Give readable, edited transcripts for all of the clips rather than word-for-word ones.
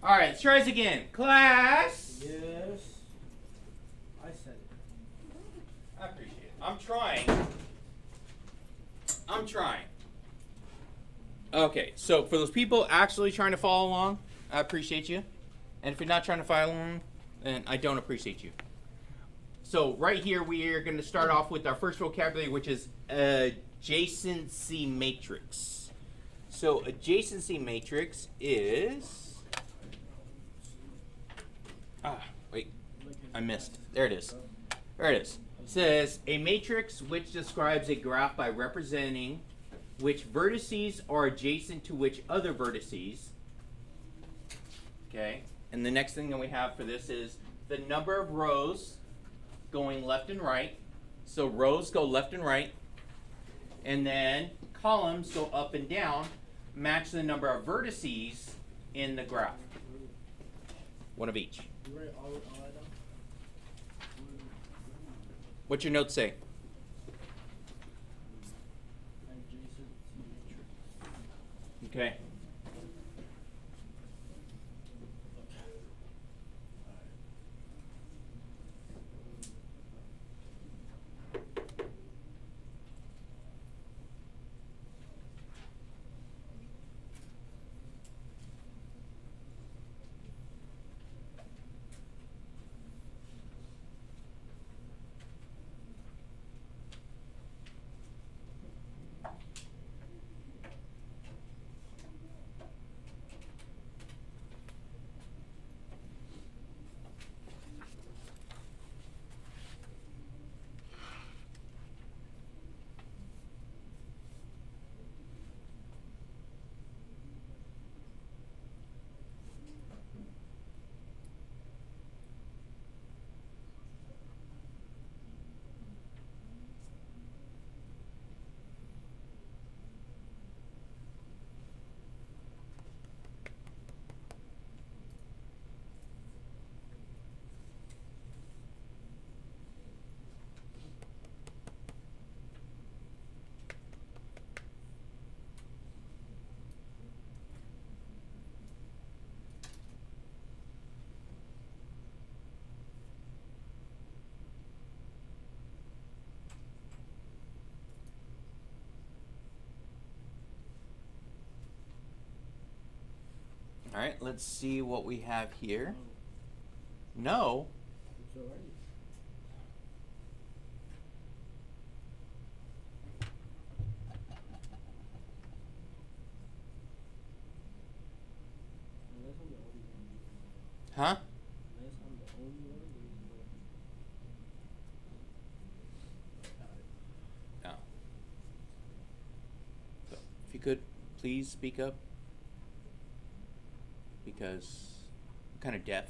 All right, let's try this again. Class. Yes. I said it. I appreciate it. I'm trying. Okay, so for those people actually trying to follow along, I appreciate you. And if you're not trying to follow along, then I don't appreciate you. So right here, we are going to start off with our first vocabulary, which is adjacency matrix. So adjacency matrix is... wait, I missed. There it is. There it is. It says a matrix which describes a graph by representing which vertices are adjacent to which other vertices. Okay, and the next thing that we have for this is the number of rows going left and right. So rows go left and right, and then columns go up and down, match the number of vertices in the graph. One of each. What's your notes say? Okay. All right, let's see what we have here. No. It's alright. Huh? No. So, if you could, please speak up. Because I'm kind of deaf.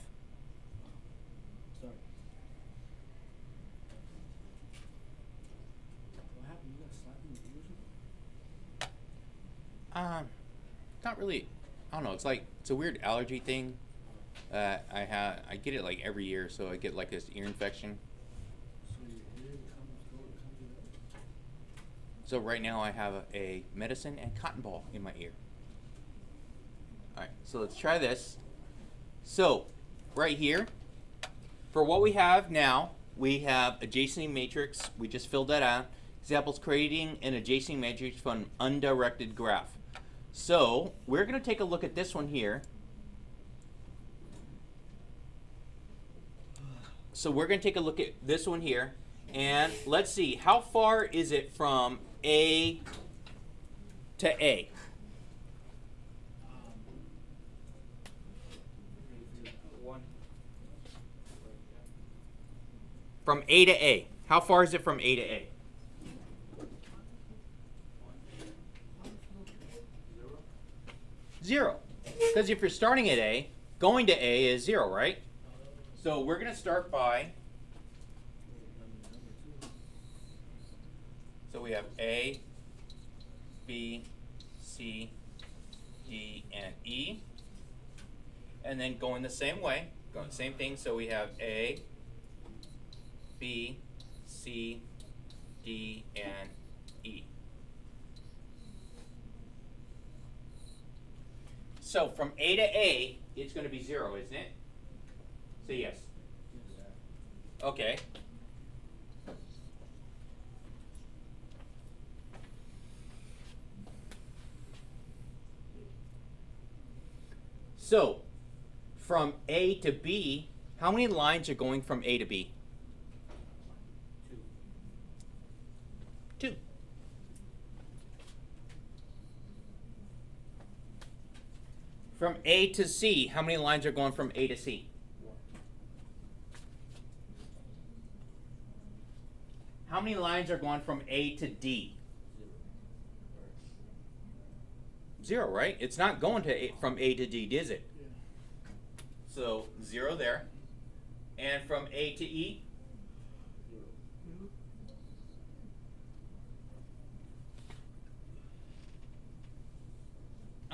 Sorry. What happened? You got slapped in the ears? Not really. I don't know. It's like it's a weird allergy thing. I get it like every year, so I get like this ear infection. So your ear comes out? So right now I have a medicine and cotton ball in my ear. All right, so let's try this. So right here, for what we have now, we have adjacency matrix. We just filled that out. Examples: creating an adjacency matrix from an undirected graph. So we're going to take a look at this one here. So we're going to take a look at this one here, and let's see, how far is it from A to A? From A to A. How far is it from A to A? 0. Because if you're starting at A, going to A is 0, right? So we're going to start by, so we have A, B, C, D, and E. And then going the same way, going the same thing, so we have A, B, C, D, and E. So from A to A, it's going to be 0, isn't it? Say yes. Yeah. Okay. So, from A to B, how many lines are going from A to B? 2. From A to C, how many lines are going from A to C? 1. How many lines are going from A to D? 0, right? It's not going to from A to D, is it? Yeah. So 0 there. And from A to E? 0.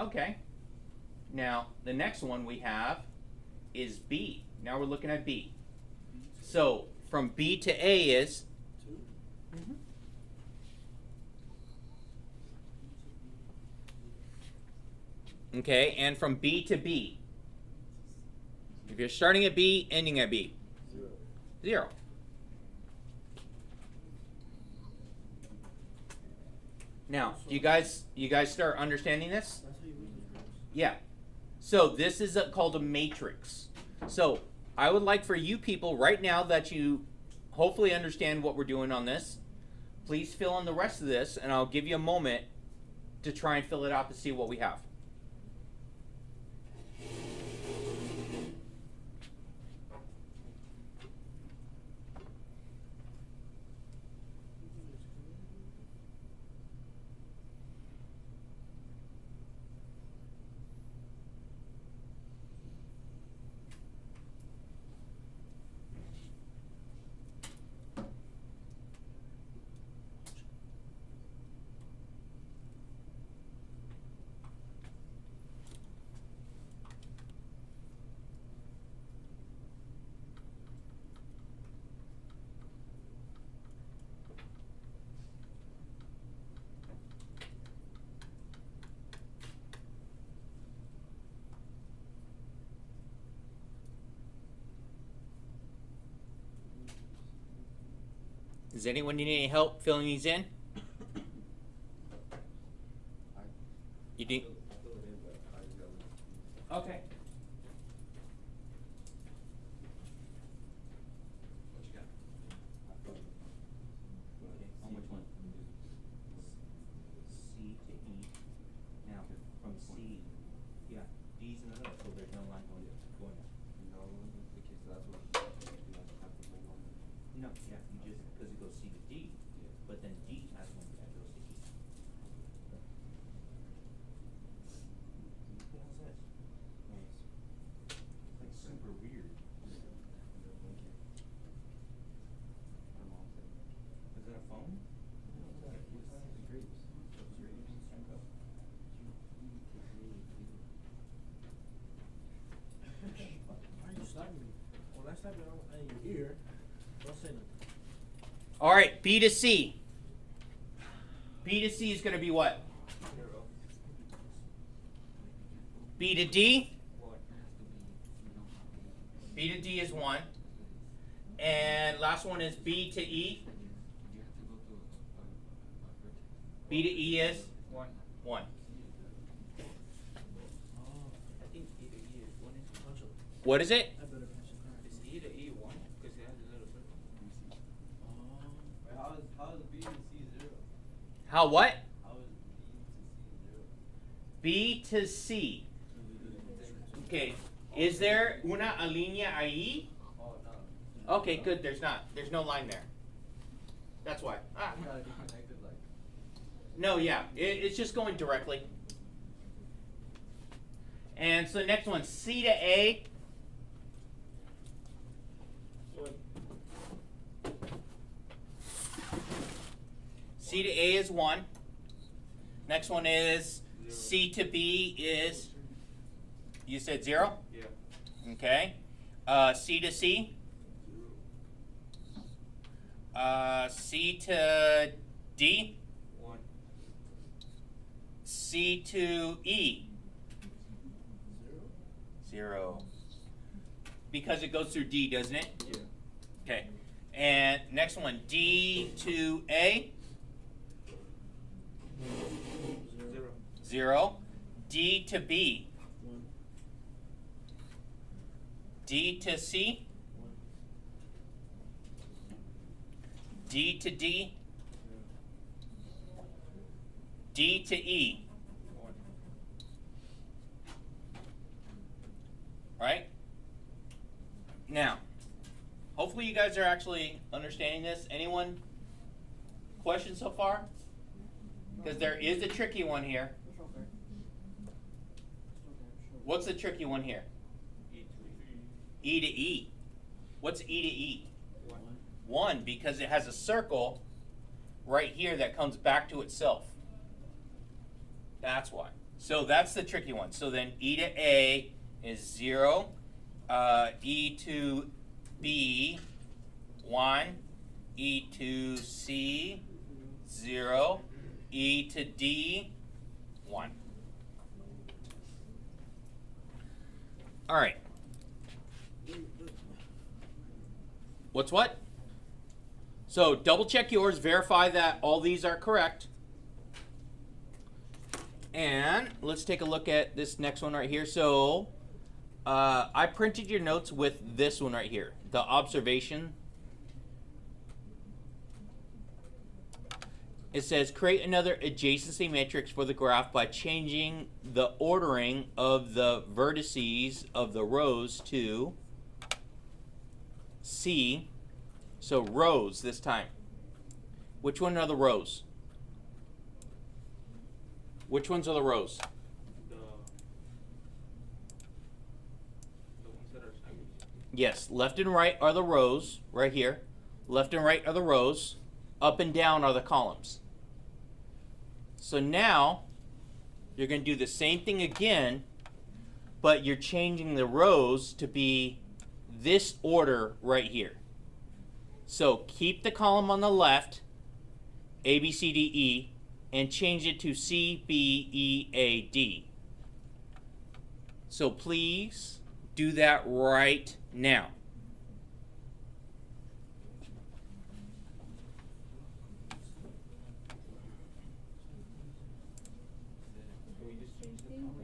Okay. Now, the next one we have is B. Now we're looking at B. So from B to A is? 2. Okay, and from B to B? If you're starting at B, ending at B? 0. 0. Now, you guys start understanding this? That's how you read the graphs. Yeah. So this is called a matrix. So I would like for you people right now that you hopefully understand what we're doing on this, please fill in the rest of this, and I'll give you a moment to try and fill it out to see what we have. Does anyone need any help filling these in? You do? Okay. What you got? Okay, on which one? C to E. Now, from C, yeah, D's in the middle, so there's no line going there. No, okay, so that's what you have to have the whole one. No, yeah, you just, because it goes C to D, Yeah. but then D has one that goes to E. What the hell's this? It's like super weird. I'm all set. Is that a phone? Why are you slapping me? When I slap it on your ear, don't say nothing. All right, B to C. B to C is going to be what? 0. B to D? 1. B to D is 1. And last one is B to E. You have to go to vertex. B to E is 1. 1. Oh, I think E to E is 1 is punch up. What is it? I better punch the card. Is E to E 1? Because it has a little circle. Oh. Wait, how is B to C 0? How what? How is B to C 0? B to C. Okay. Is there una línea ahí? Oh, no. Okay, good. There's not. There's no line there. That's why. Ah. You gotta be connected like. No, yeah. It's just going directly. And so the next one, C to A. C to A is 1. Next one is C to B is, you said 0? Yeah. Okay. C to C. C to D. 1. C to E. 0. 0. Because it goes through D, doesn't it? Yeah. Okay. And next one, D to A, 0. 0. D to B, 1. D to C, 1. D to D, 0. D to E. 1. Right? Now, hopefully you guys are actually understanding this. Anyone questions so far? Because there is a tricky one here. That's okay. That's okay, sure. What's the tricky one here? E to E. What's E to E? 1. 1, because it has a circle right here that comes back to itself. That's why. So that's the tricky one. So then E to A is 0. E to B, 1. E to C, 0. E to D, 1. All right. What's what? So double check yours, verify that all these are correct. And let's take a look at this next one right here. So I printed your notes with this one right here, the observation. It says create another adjacency matrix for the graph by changing the ordering of the vertices of the rows to C. So rows this time. Which one are the rows? Which ones are the rows? The ones that are sideways. Yes, left and right are the rows, right here. Left and right are the rows. Up and down are the columns. So now, you're going to do the same thing again, but you're changing the rows to be this order right here. So keep the column on the left, A, B, C, D, E, and change it to C, B, E, A, D. So please do that right now. Can we just change the colors?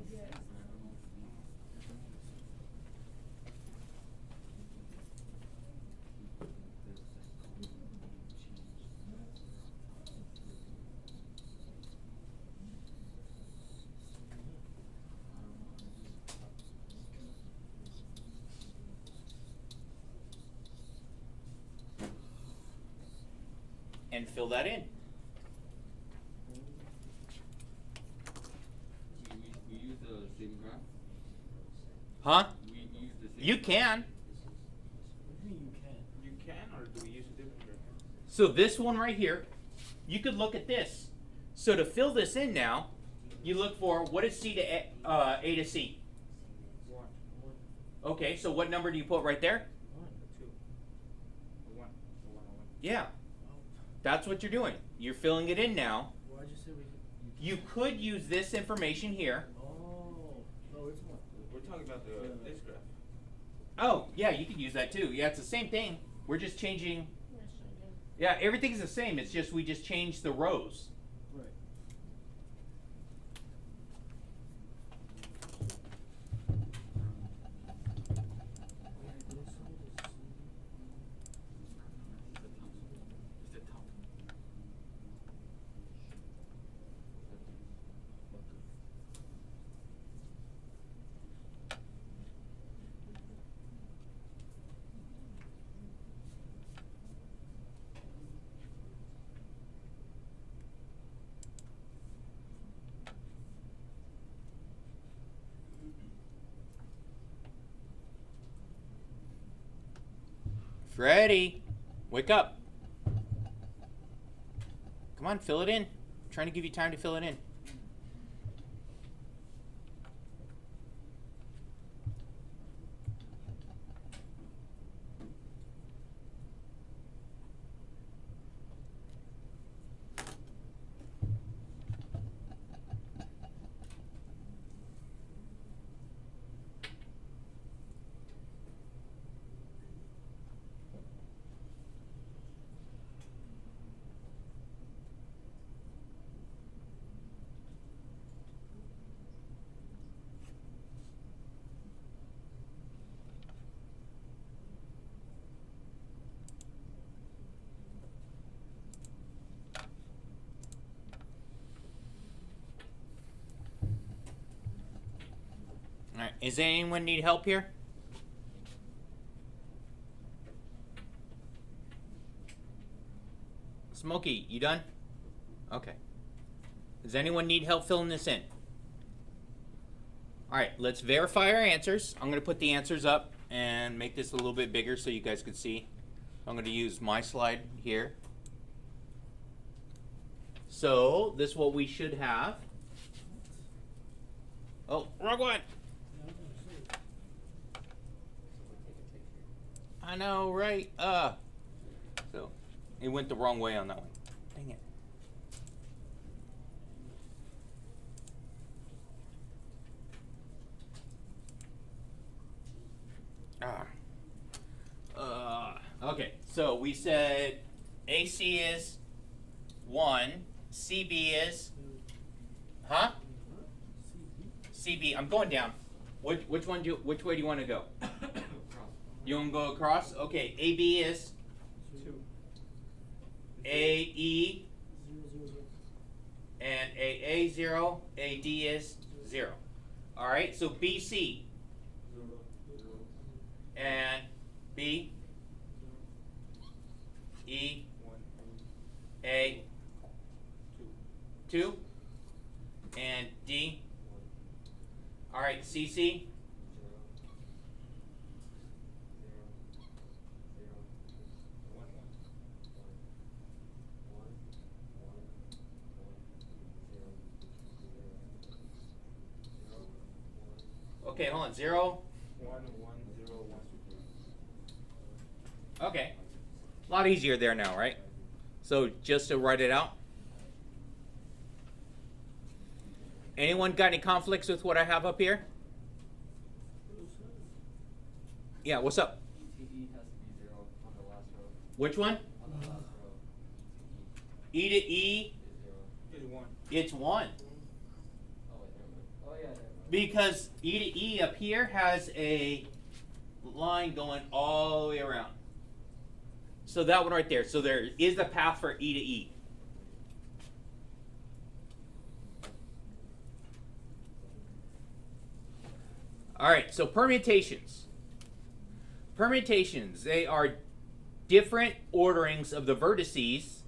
And fill that in. We use the same graph? Huh? We use the same You can. What do you mean you can? You can, or do we use a different graph? So this one right here, you could look at this. So to fill this in now, you look for what is C to A to C. 1. Okay, so what number do you put right there? 1. 2. 1. 1. Yeah, Oh. that's what you're doing. You're filling it in now. Why'd you say we could? You could use this information here. Oh. No, it's 1. We're talking about this graph. Oh, yeah, you could use that too. Yeah, it's the same thing. We're just changing. Yeah, everything's the same. It's just we just changed the rows. Right. It's the top. Freddie, wake up. Come on, fill it in. I'm trying to give you time to fill it in. right. Does anyone need help here? Smokey, you done? Okay. Does anyone need help filling this in? All right, let's verify our answers. I'm going to put the answers up and make this a little bit bigger so you guys can see. I'm going to use my slide here. So this is what we should have. Oh, wrong one. I know, right? So it went the wrong way on that one. Dang it. Okay, so we said AC is 1, CB is, huh? CB, I'm going down. Which way do you want to go? You want to go across? Okay, AB is 2. AE 0, 0, 0. and AA 0, AD is 0. All right, so BC 0, 0. and B, E, 1, A, 2. 2, and D. 1. All right, CC, 0, 0, 0, 1, 1, 1, 1, 1, 0, 0, 1. okay, hold on, 0. 1, 1, 0, 1, 2. Okay, a lot easier there now, right? So just to write it out. Anyone got any conflicts with what I have up here? Yeah, what's up? TE has to be 0 on the last row. Which one? On the last row. E to E, Is 0. 1. it's 1. Oh, wait, never mind. Oh, yeah, never mind. Because E to E up here has a line going all the way around. So that one right there. So there is a path for E to E. All right, so permutations. Permutations, they are different orderings of the vertices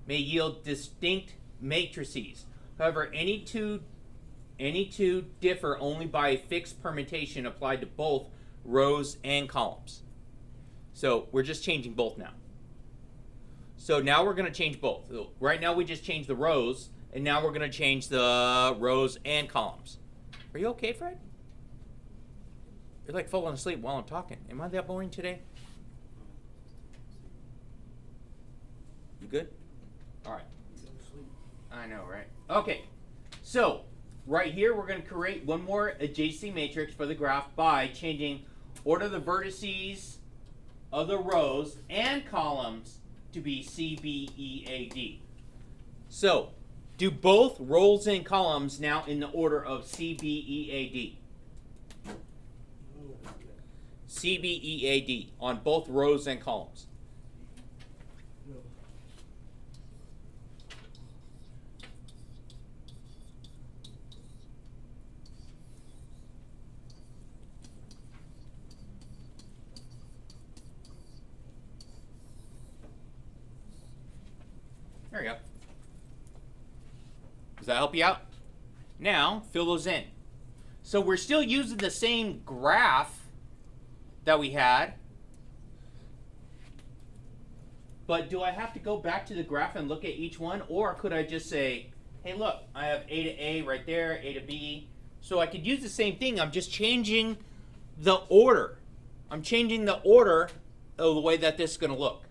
may yield distinct matrices. However, any two differ only by a fixed permutation applied to both rows and columns. So we're just changing both now. So now we're going to change both. So right now we just changed the rows, and now we're going to change the rows and columns. Are you okay, Fred? You're like falling asleep while I'm talking. Am I that boring today? You good? All right. I know, right? Okay. So right here, we're going to create one more adjacency matrix for the graph by changing order of the vertices of the rows and columns to be C, B, E, A, D. So do both rows and columns now in the order of C, B, E, A, D. C, B, E, A, D on both rows and columns. No. There we go. Does that help you out? Now, fill those in. So we're still using the same graph that we had. But do I have to go back to the graph and look at each one? Or could I just say, hey, look, I have A to A right there, A to B. So I could use the same thing. I'm just changing the order. I'm changing the order of the way that this is going to look.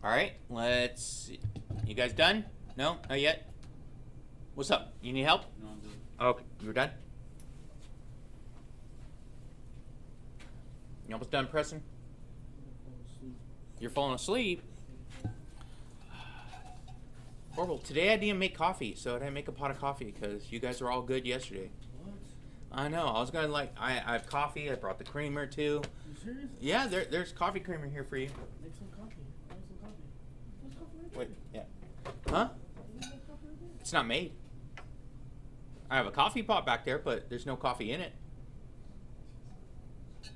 All right, let's see. You guys done? No, not yet. What's up? You need help? No, I'm done. Okay, you're done. You almost done, Preston? You're falling asleep. Horrible. Today I didn't make coffee, so I didn't make a pot of coffee because you guys were all good yesterday. What? I know. I was gonna I have coffee. I brought the creamer too. You serious? Yeah, there's coffee creamer here for you. Make some coffee. Make some coffee. There's coffee right Wait, yeah. Huh? there. There's coffee right there. It's not made. I have a coffee pot back there, but there's no coffee in it. You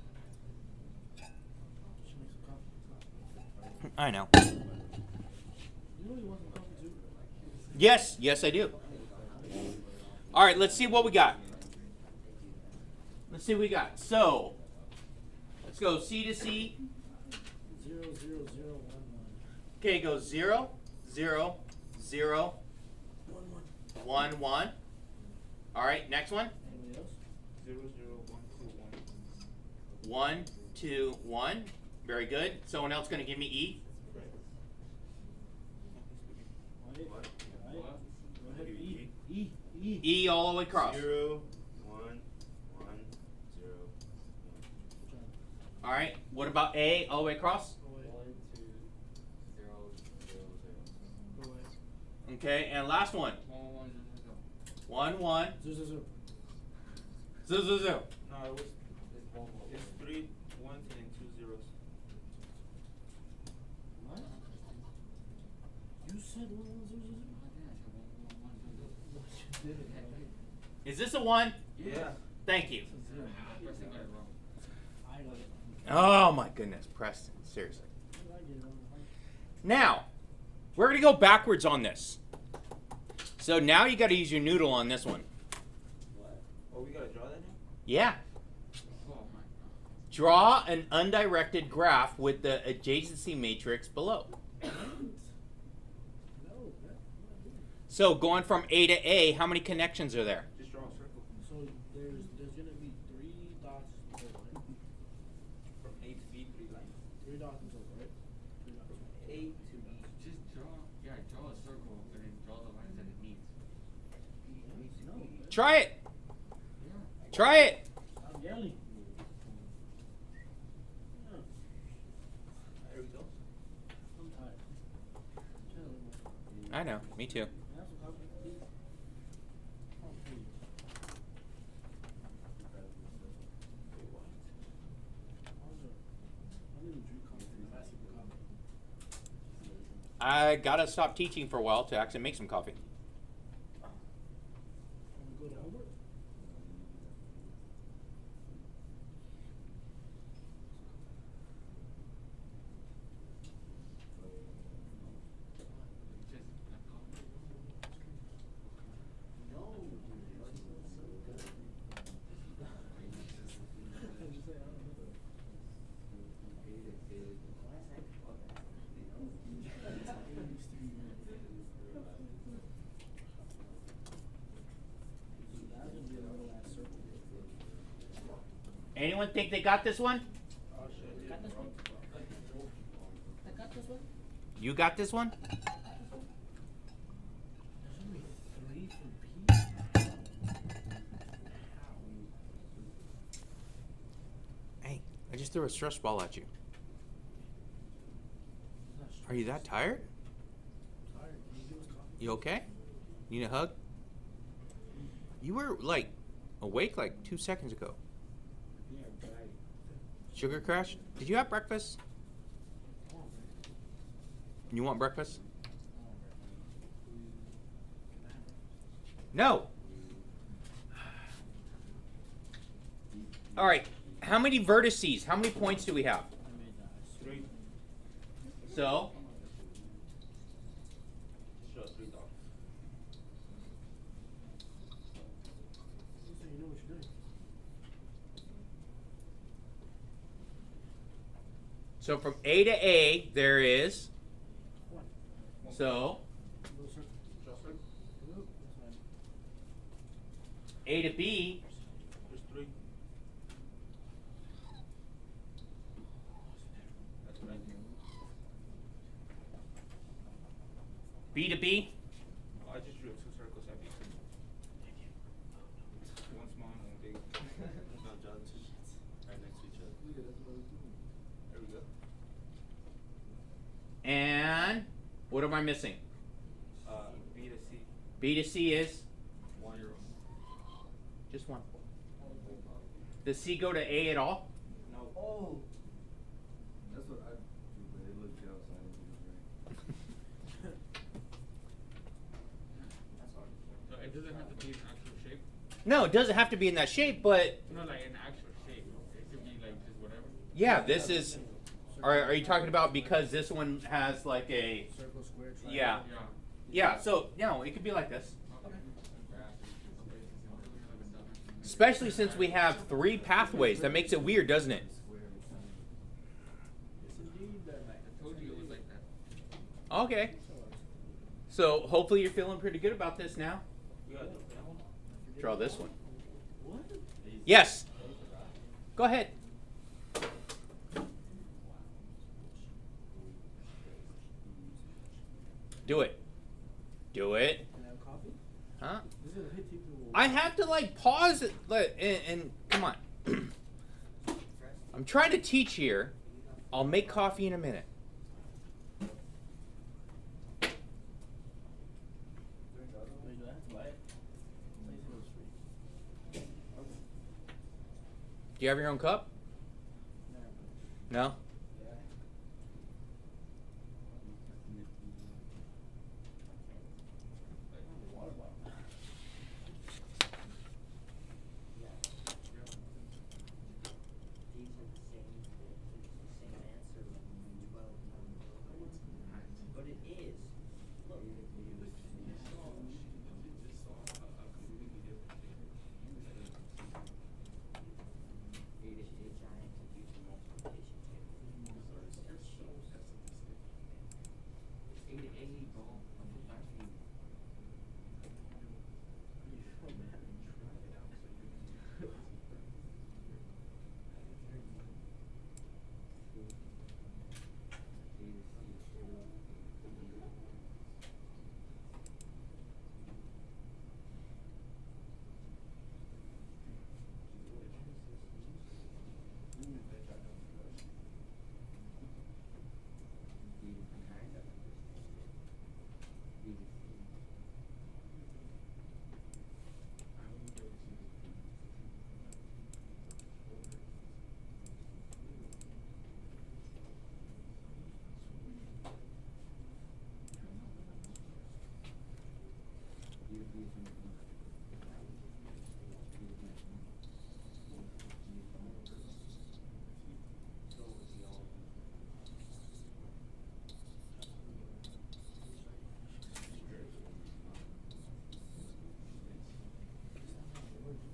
should make some coffee. I know. You know you want some coffee too? Yes, I do. All right, let's see what we got. Let's see what we got. So, let's go C to C. 0, 0, 0, 1, 1. Okay, go 0, 0, 0, 1, 1, 1. 1. All right, next one. Anybody else? 0, 0, 1, 2, 1. 1, 2, 1. Very good. Someone else going to give me E? Wait. What? Right. What? Go ahead. E. E. E. E all the way across. 0, 1, 1, 0. All right. What about A all the way across? Go away. 1, 2, 0, 0, 0. Go away. Okay, and last one. 1, 1. 0, 0, 0. 0, 0, 0. No, it was. It's 1, 1. It's 3 1s and 2 zeros. What? You said 1, 1, 0, 0, 0. You did it, right? Is this a 1? Yeah. Thank you. It's a 0. I got it. Oh my goodness, Preston. Seriously. I get it wrong. Now, we're going to go backwards on this. So now you got to use your noodle on this one. What? Oh, we gotta draw that now? Yeah. Draw an undirected graph with the adjacency matrix below. No, that. So going from A to A, how many connections are there? Just draw a circle. So there's gonna be 3 dots in total, right? From A to B, 3 lines. 3 dots in total, right? 3 dots. A to B. Just draw a circle and then draw the lines that it needs. No, man. Try it. Try it. Stop yelling. Yeah, There we go. I'm tired. Chill, man. I know. Me too. Have some coffee, please. Oh, please. Wait, what? I need to drink coffee. I see the coffee. I gotta stop teaching for a while to actually make some coffee. Want to go to homework? Anyone think they got this one? Oh, shit. Got this one? I got this one? You got this one? There's only 3 for P. Hey, I just threw a stress ball at you. Are you that tired? Tired. Can you give us coffee? You okay? Need a hug? You were like awake like 2 seconds ago. Yeah, right. Sugar crash? Did you have breakfast? Oh, man. You want breakfast? Oh, man. No. All right. How many vertices? How many points do we have? I made that. 3. So, Just draw 3 dots. So you know what you're doing. so from A to A, there is. One. So, Little circle. Draw a circle. Nope, that's fine. A to B, There's 3. That's what I think. B to B? I just drew 2 circles at B. One small and one big. No, draw 2 sheets right next to each other. Yeah, that's what I was doing. There we go. And what am I missing? B to C. B to C is 1 0. just 1. Does C go to A at all? No. Oh. That's what I drew, but it looked good outside. That's hard. So it doesn't have to be an actual shape. No, it doesn't have to be in that shape, but No, like an actual shape. It could be like just whatever. yeah, this is. Are you talking about because this one has like a. Circle, square, triangle. Yeah. Yeah. Yeah, so, it could be like this. Okay. Especially since we have 3 pathways. That makes it weird, doesn't it? It's indeed that. I told you it was like that. Okay. So hopefully you're feeling pretty good about this now. You got that one? Draw this one. What? Yes. Go ahead. Do it. Do it. Can I have coffee? Huh? This is a hit people. I have to like pause it and come on. I'm trying to teach here. I'll make coffee in a minute. Wait, do I have to buy it? I thought you said it was free. Okay. Do you have your own cup? Nah, No? yeah. Water bottle. These are the same answer when 12 numbers. But it is. Look. A giant computer multiplication table. It's A to A, bro. I'm just asking you.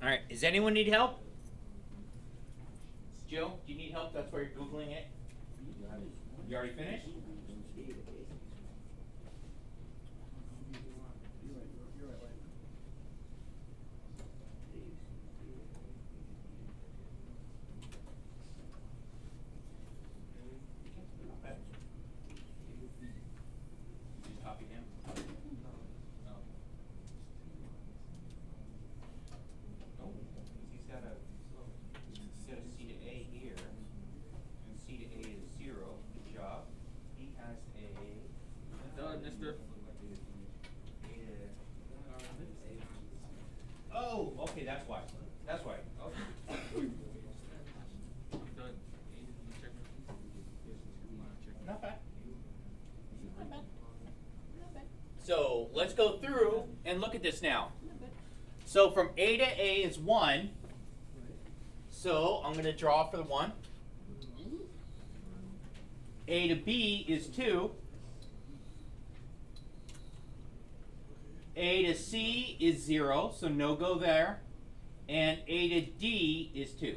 All right. Does anyone need help? Joe, do you need help? That's why you're Googling it. You already finished? You're right, right. Did you copy him? No. No. He's got a set of C to A here, and C to A is 0. Good job. He has a. Done, mister. Oh, okay, that's why. That's why. Okay. Done. You check my Not bad. Not bad. So let's go through and look at this now. So from A to A is 1. So I'm going to draw for the 1. A to B is 2. A to C is 0, so no go there. And A to D is 2.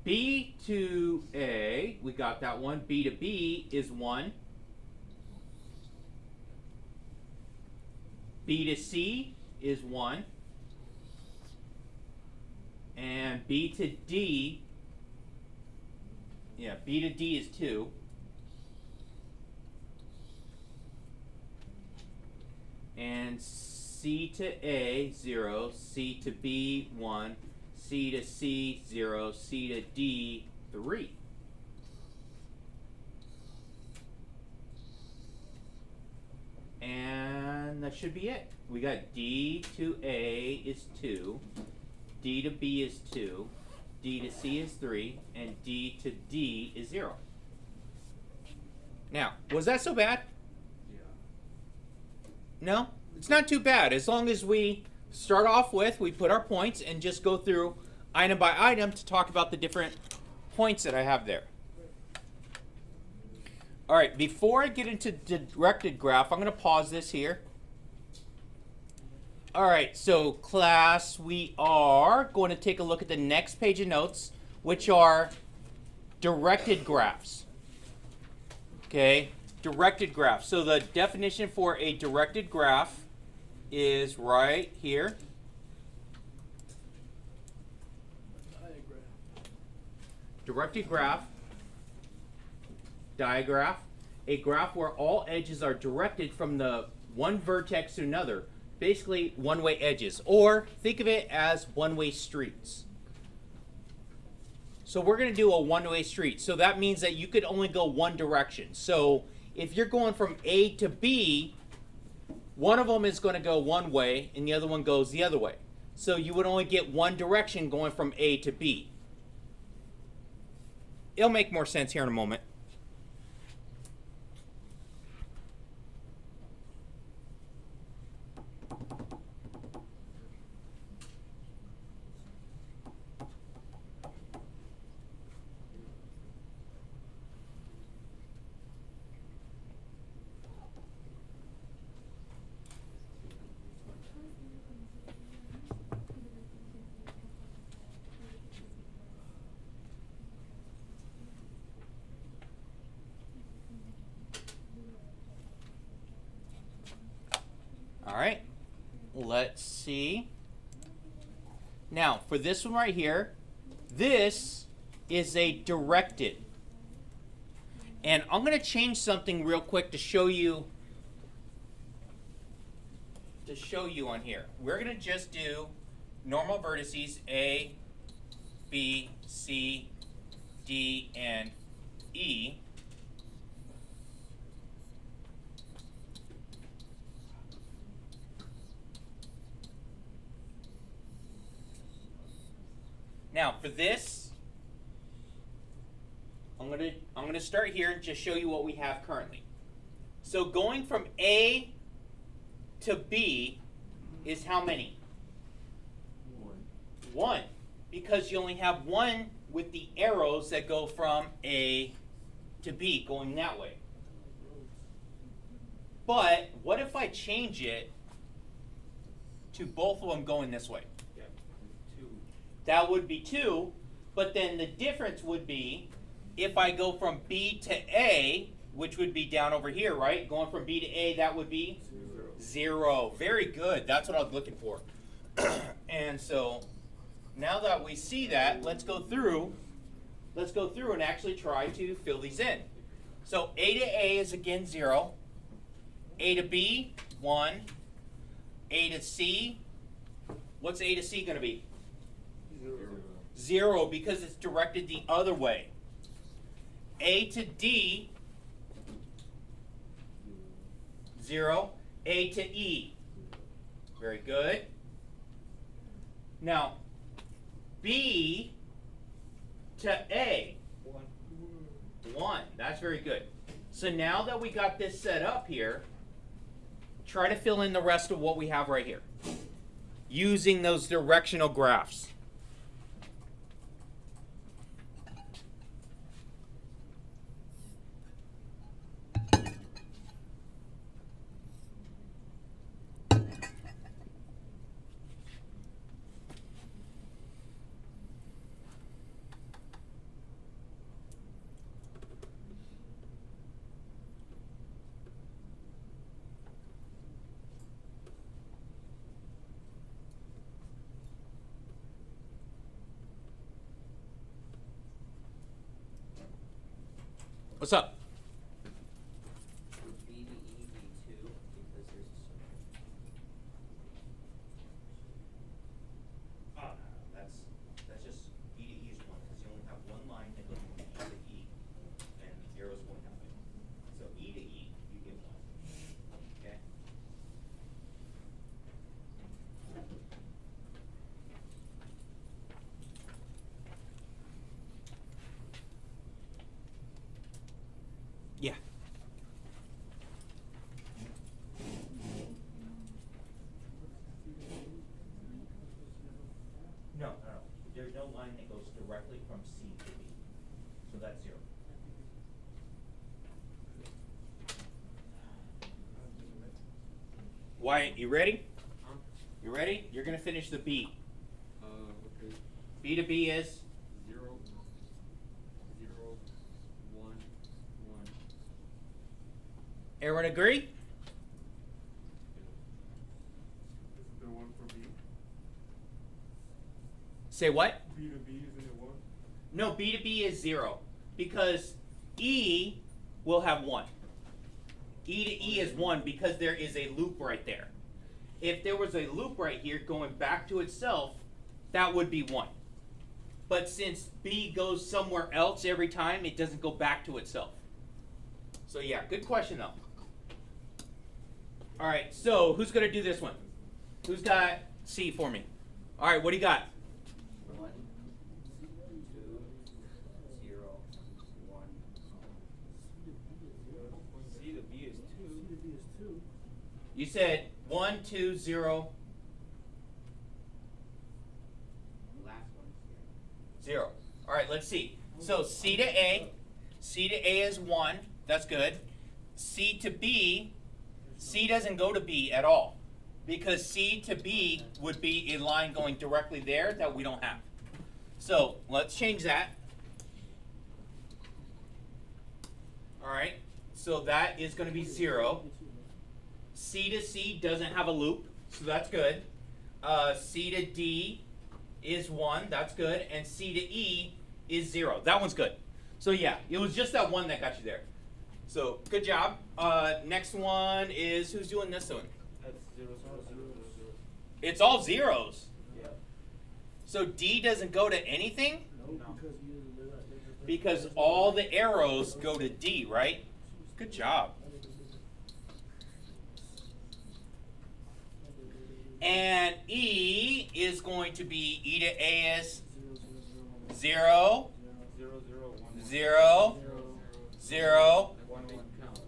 B to A, we got that one. B to B is 1. B to C is 1. And B to D, yeah, B to D is 2. and C to A 0, C to B 1, C to C 0, C to D 3. And that should be it. We got D to A is 2, D to B is 2, D to C is 3, and D to D is 0. Now, was that so bad? Yeah. No? It's not too bad. As long as we start off with, we put our points and just go through item by item to talk about the different points that I have there. All right, before I get into directed graph, I'm going to pause this here. All right, so class, we are going to take a look at the next page of notes, which are directed graphs. Okay, directed graph. So the definition for a directed graph is right here. Diagraph. Directed graph, diagraph, a graph where all edges are directed from the one vertex to another, basically one-way edges, or think of it as one-way streets. So we're going to do a one-way street. So that means that you could only go one direction. So if you're going from A to B, one of them is going to go one way and the other one goes the other way. So you would only get one direction going from A to B. It'll make more sense here in a moment. All right, let's see. Now, for this one right here, this is a directed. And I'm going to change something real quick to show you on here. We're going to just do normal vertices A, B, C, D, and E. Now for this, I'm gonna start here and just show you what we have currently. So going from A to B is how many? One, because you only have one with the arrows that go from A to B going that way. But what if I change it to both of them going this way? That would be 2, but then the difference would be if I go from B to A, which would be down over here, right? Going from B to A, that would be 0. Very good. That's what I was looking for. And so now that we see that, let's go through and actually try to fill these in. So A to A is again 0. A to B, 1. A to C, what's A to C going to be? 0, because it's directed the other way. A to D, 0. A to E. Very good. Now, B to A. 1. That's very good. So now that we got this set up here, try to fill in the rest of what we have right here using those directional graphs. What's up? Would B to E be 2 because there's a circle? from C to B. So that's 0. Wyatt, you ready? Huh? You ready? You're going to finish the B. Okay. B to B is 0, 0, 1, 1. everyone agree? Is there one for B? Say what? B to B, isn't it one? No, B to B is 0 because E will have 1. E to E is 1 because there is a loop right there. If there was a loop right here going back to itself, that would be 1. But since B goes somewhere else every time, it doesn't go back to itself. So yeah, good question though. All right, so who's going to do this one? Who's got C for me? All right, what do you got? 1, 2, 0, 1. C to B is 2. You said 1, 2, 0, Last one is 0. All right, let's see. So C to A is 1. That's good. C to B, C doesn't go to B at all because C to B would be a line going directly there that we don't have. So let's change that. All right, so that is going to be 0. C to C doesn't have a loop, so that's good. C to D is 1, that's good. And C to E is 0. That one's good. So yeah, it was just that one that got you there. So good job. Next one is, who's doing this one? That's 0, 0, 0, 0. It's all zeros. Yeah. So D doesn't go to anything No. because all the arrows go to D, right? Good job. And E is going to be, E to A is 0, 0, 0, 1, 0, 0. 1, 1 count.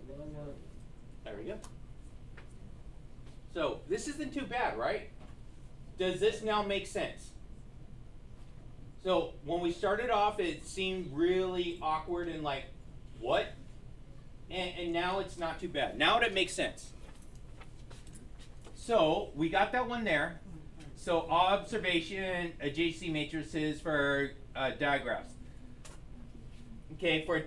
There we go. So this isn't too bad, right? Does this now make sense? So when we started off, it seemed really awkward and like, what? And now it's not too bad. Now it makes sense. So we got that one there. So observation, adjacency matrices for digraphs. Okay, for a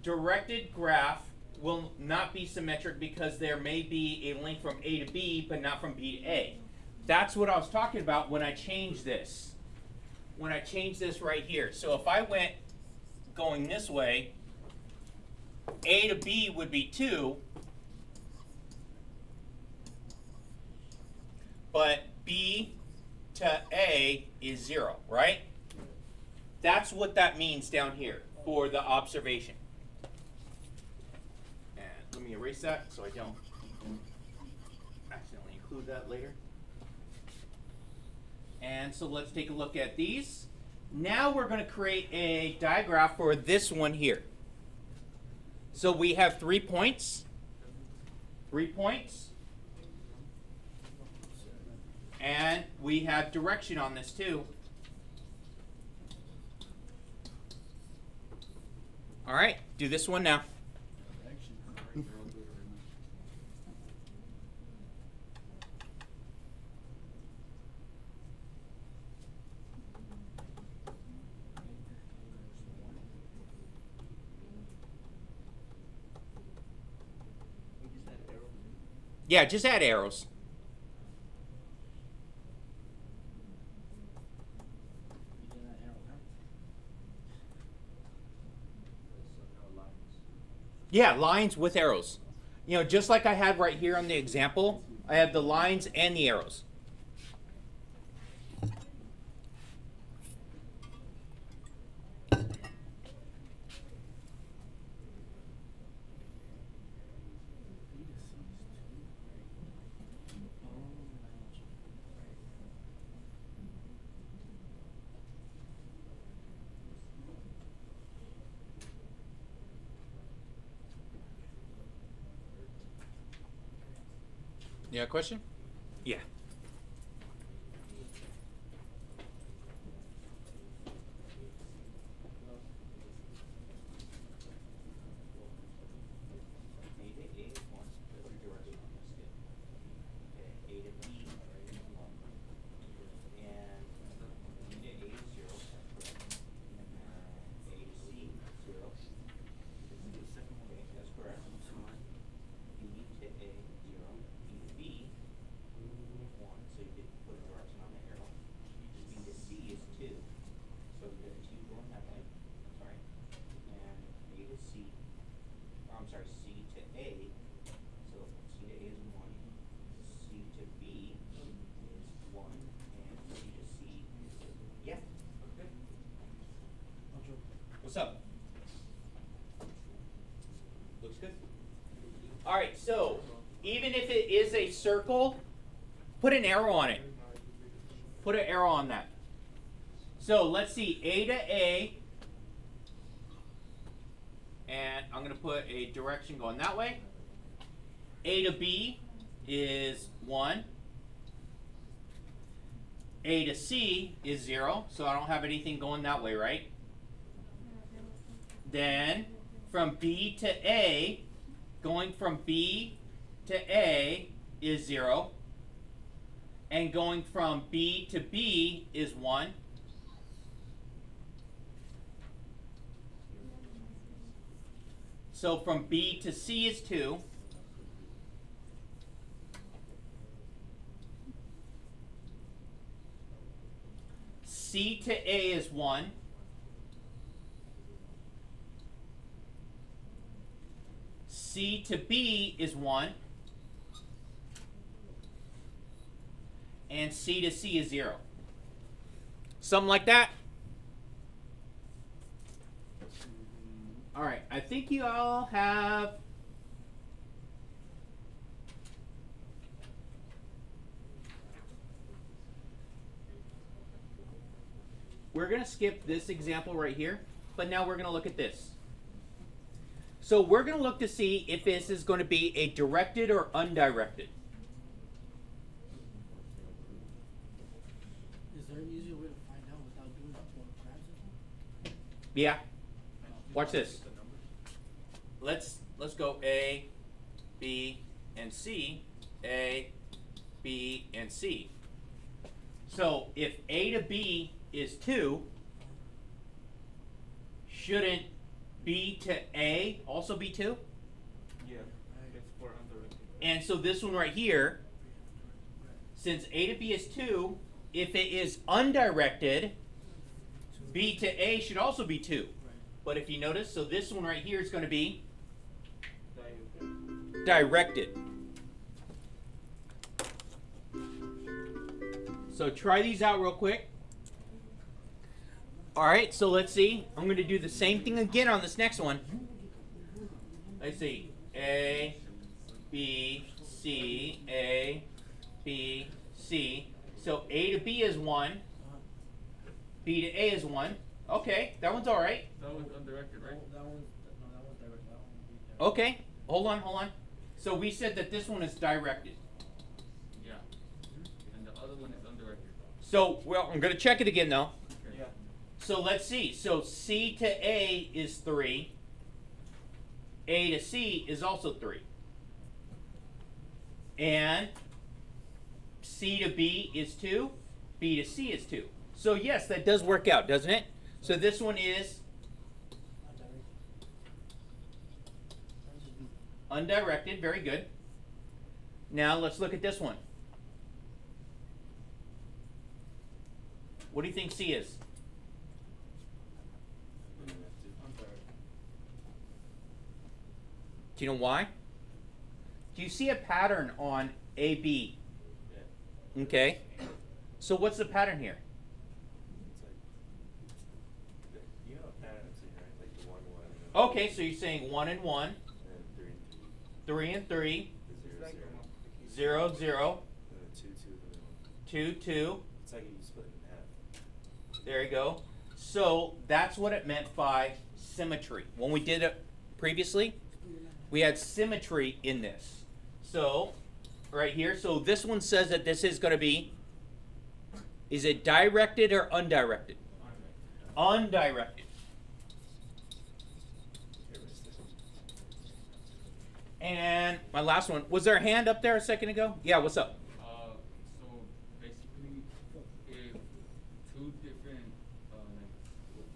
directed graph will not be symmetric because there may be a link from A to B, but not from B to A. That's what I was talking about when I changed this. When I changed this right here. So if I went going this way, A to B would be 2, but B to A is 0, right? That's what that means down here for the observation. And let me erase that so I don't accidentally include that later. And so let's take a look at these. Now we're going to create a diagraph for this one here. So we have 3 points. 3 points. And we have direction on this too. All right, do this one now. Yeah, just add arrows. Yeah, lines with arrows. You know, just like I had right here on the example, I have the lines and the arrows. You got a question? Yeah. What's up? Looks good. All right, so even if it is a circle, put an arrow on it. Put an arrow on that. So let's see, A to A, and I'm going to put a direction going that way. A to B is 1. A to C is 0, so I don't have anything going that way, right? Then from B to A, going from B to A is 0. And going from B to B is 1. So from B to C is 2. C to A is 1. C to B is 1. And C to C is 0. Something like that? All right, I think you all have we're going to skip this example right here, but now we're going to look at this. So we're going to look to see if this is going to be a directed or undirected. Is there an easier way to find out without doing that for graphs or something? Yeah. Watch this. Let's go A, B, and C. A, B, and C. So if A to B is 2, shouldn't B to A also be 2? Yeah, it's for undirected. And so this one right here, since A to B is 2, if it is undirected, B to A should also be 2. But if you notice, so this one right here is going to be directed. So try these out real quick. All right, so let's see. I'm going to do the same thing again on this next one. Let's see. A, B, C, A, B, C. So A to B is 1. B to A is 1. Okay, that one's all right. That was undirected, right? That one's direct. That one would be direct. Okay, hold on. So we said that this one is directed. Yeah. And the other one is undirected. So, well, I'm going to check it again, though. Okay. Yeah. So let's see. So C to A is 3. A to C is also 3. And C to B is 2. B to C is 2. So yes, that does work out, doesn't it? So this one is undirected. Very good. Now let's look at this one. What do you think C is? Do you know why? Do you see a pattern on AB? Yeah. Okay. So what's the pattern here? It's like, you know a pattern I'm saying, right? Like the 1, 1. Okay, so you're saying 1 and 1, And 3 and 3. 3 and 3, The 0, 0. 0, 0, And then 2, 2, 2, 2. It's like you split it in half. There you go. So that's what it meant by symmetry. When we did it previously, we had symmetry in this. So right here, so this one says that this is going to be, is it directed or undirected? Undirected. And my last one, was there a hand up there a second ago? Yeah, what's up? So basically, if two different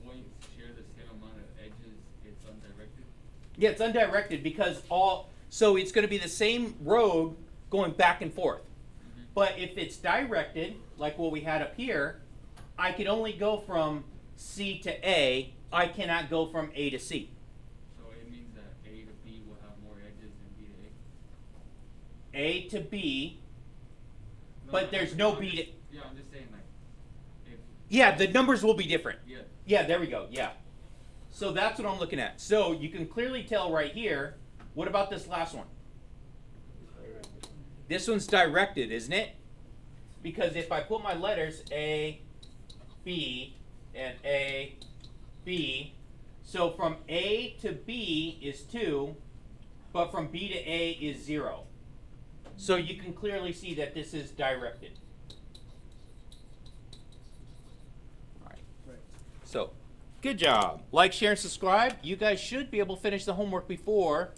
points share the same amount of edges, it's undirected. Yeah, it's undirected because so it's going to be the same road going back and forth. Mm-hmm. But if it's directed, like what we had up here, I can only go from C to A. I cannot go from A to C. So it means that A to B will have more edges than B to A. A to B, No, but there's no I'm B just- to... Yeah, I'm just saying, like, if Yeah, the numbers will be different. yeah. Yeah, there we go, yeah. So that's what I'm looking at. So you can clearly tell right here. What about this last one? This one's directed, isn't it? Because if I put my letters A, B, and A, B, so from A to B is 2, but from B to A is 0. So you can clearly see that this is directed. All right. Right. So, good job. Like, share, and subscribe. You guys should be able to finish the homework before